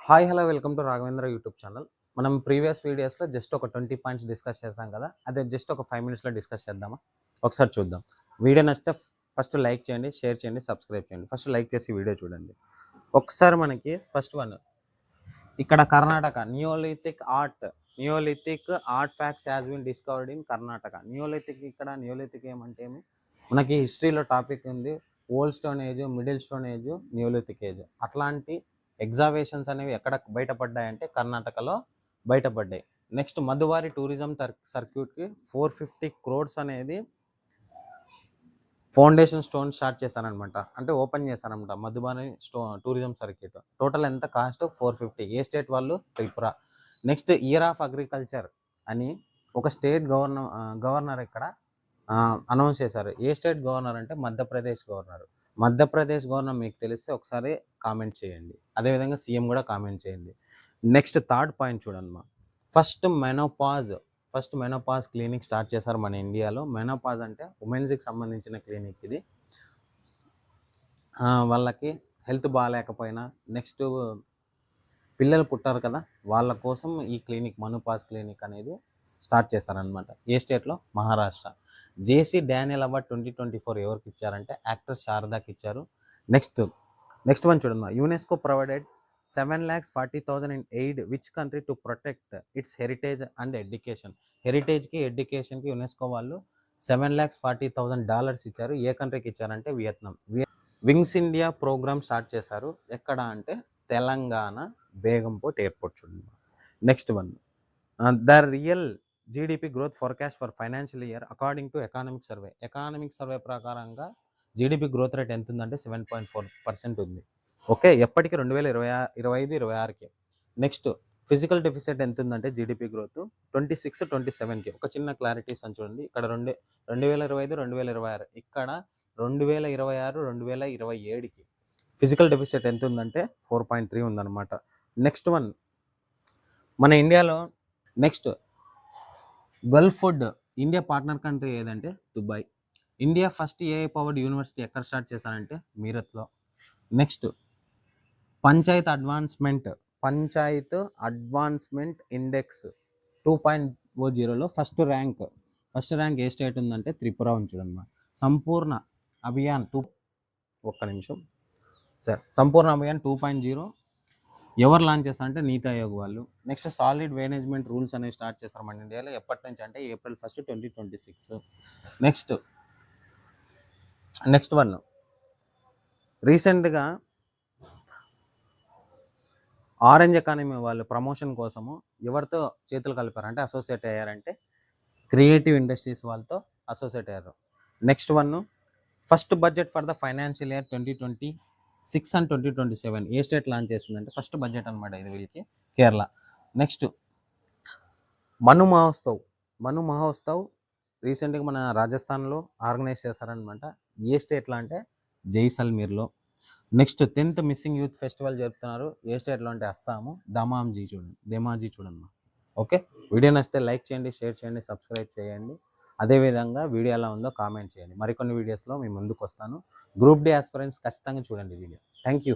Hi hello welcome to Raghavendra YouTube channel. మనం previous వీడియోస్లో just ఒక 20 పాయింట్స్ డిస్కస్ చేసాం కదా, అదే జస్ట్ ఒక 5 మినిట్స్లో డిస్కస్ చేద్దామా? ఒకసారి చూద్దాం. వీడియో నచ్చితే ఫస్ట్ లైక్ చేయండి, షేర్ చేయండి, సబ్స్క్రైబ్ చేయండి. ఫస్ట్ లైక్ చేసి వీడియో చూడండి. ఒకసారి మనకి ఫస్ట్ వన్ ఇక్కడ Karnataka neolithic art facts has been discovered in Karnataka. Neolithic ఏమంటే మనకి హిస్టరీలో టాపిక్ ఉంది. Old stone age, middle stone age, neolithic age. అట్లాంటి ఎగ్జావేషన్స్ అనేవి ఎక్కడ బయటపడ్డాయంటే కర్ణాటకలో బయటపడ్డాయి. నెక్స్ట్ మధువారి టూరిజం సర్క్యూట్కి 450 crores అనేది ఫౌండేషన్ స్టోన్ స్టార్ట్ చేశానమాట, అంటే ఓపెన్ చేశానమాట మధుబాని టూరిజం సర్క్యూట్. టోటల్ ఎంత కాస్ట్? 450. ఏ స్టేట్ వాళ్ళు? Tripura. Next year of agriculture అని ఒక స్టేట్ గవర్నర్ ఇక్కడ అనౌన్స్ చేశారు. ఏ స్టేట్ గవర్నర్ అంటే మధ్యప్రదేశ్ గవర్నర్. మధ్యప్రదేశ్ గవర్నర్ మీకు తెలిస్తే ఒకసారి కామెంట్ చేయండి. అదేవిధంగా సీఎం కూడా కామెంట్ చేయండి. నెక్స్ట్ థర్డ్ పాయింట్ చూడండి. ఫస్ట్ మెనోపాజ్ క్లినిక్ స్టార్ట్ చేశారు మన ఇండియాలో. మెనోపాజ్ అంటే ఉమెన్స్కి సంబంధించిన క్లినిక్ ఇది. వాళ్ళకి హెల్త్ బాగాలేకపోయినా, నెక్స్ట్ పిల్లలు పుట్టారు కదా, వాళ్ళ కోసం ఈ క్లినిక్ మెనోపాజ్ క్లినిక్ అనేది స్టార్ట్ చేశారనమాట. ఏ స్టేట్లో? మహారాష్ట్ర. జేసీ డానియల్ అవార్డ్ 2024 ఎవరికి ఇచ్చారంటే యాక్టర్ శారదాకి ఇచ్చారు. నెక్స్ట్ వన్ చూడండి. UNESCO provided 7,40,000 in aid which country to protect its heritage and education. హెరిటేజ్కి, ఎడ్యుకేషన్కి యునెస్కో వాళ్ళు $7,40,000 ఇచ్చారు. ఏ కంట్రీకి ఇచ్చారంటే Vietnam. Wings India program start చేశారు. ఎక్కడ అంటే తెలంగాణ బేగంపేట్ ఎయిర్పోర్ట్ చూడండి. Next one, the real GDP growth forecast for financial year according to economic survey ప్రకారంగా జీడిపి గ్రోత్ రేట్ ఎంత ఉందంటే 7.4% ఉంది. ఓకే, ఎప్పటికీ 2025-26కి. నెక్స్ట్ ఫిజికల్ డెఫిసిట్ ఎంత ఉందంటే జీడిపి గ్రోత్ 26-27కి. ఒక చిన్న క్లారిటీస్ అని చూడండి. ఇక్కడ 2025-2026, ఇక్కడ 2026-2027కి ఫిజికల్ డెఫిసిట్ ఎంత ఉందంటే 4.3 ఉందన్నమాట. నెక్స్ట్ వన్, మన ఇండియాలో next gulf food India partner country ఏదంటే Dubai. India first AI powered university ఎక్కడ స్టార్ట్ చేశారంటే మీరత్లో. నెక్స్ట్ పంచాయత్ అడ్వాన్స్మెంట్ ఇండెక్స్ 2.00లో ఫస్ట్ ర్యాంక్ ఏ స్టేట్ ఉందంటే త్రిపుర ఉంచడమ్మా. సంపూర్ణ అభియాన్ 2.0 ఎవరు లాంచ్ చేస్తారంటే నీతి ఆయోగ్ వాళ్ళు. నెక్స్ట్ సాలిడ్ మేనేజ్మెంట్ రూల్స్ అనేవి స్టార్ట్ చేస్తారు మన ఇండియాలో. ఎప్పటి నుంచి అంటే April 1, 2026. నెక్స్ట్ వన్, రీసెంట్గా ఆరెంజ్ ఎకానమీ వాళ్ళు ప్రమోషన్ కోసము ఎవరితో చేతులు కలిపారంటే అసోసియేట్ అయ్యారంటే క్రియేటివ్ ఇండస్ట్రీస్ వాళ్ళతో అసోసియేట్ అయ్యారు. Next one, first budget for the financial year 2026 and 2027 A state launch చేస్తుందంటే ఫస్ట్ బడ్జెట్ అనమాట ఇది వీళ్ళకి, కేరళ. నెక్స్ట్ మను మహోత్సవ్ రీసెంట్గా మన రాజస్థాన్లో ఆర్గనైజ్ చేశారనమాట. ఏ స్టేట్లో అంటే జైసల్మీర్లో. Next 10th missing youth festival జరుపుతున్నారు. ఏ స్టేట్లో అంటే అస్సాము, ధేమాజీ చూడండి. ఓకే, వీడియో నచ్చితే లైక్ చేయండి, షేర్ చేయండి, సబ్స్క్రైబ్ చేయండి. అదేవిధంగా వీడియో ఎలా ఉందో కామెంట్ చేయండి. మరికొన్ని వీడియోస్లో మీ ముందుకు వస్తాను. గ్రూప్ డి ఆస్పిరెంట్స్ ఖచ్చితంగా చూడండి వీడియో. Thank you.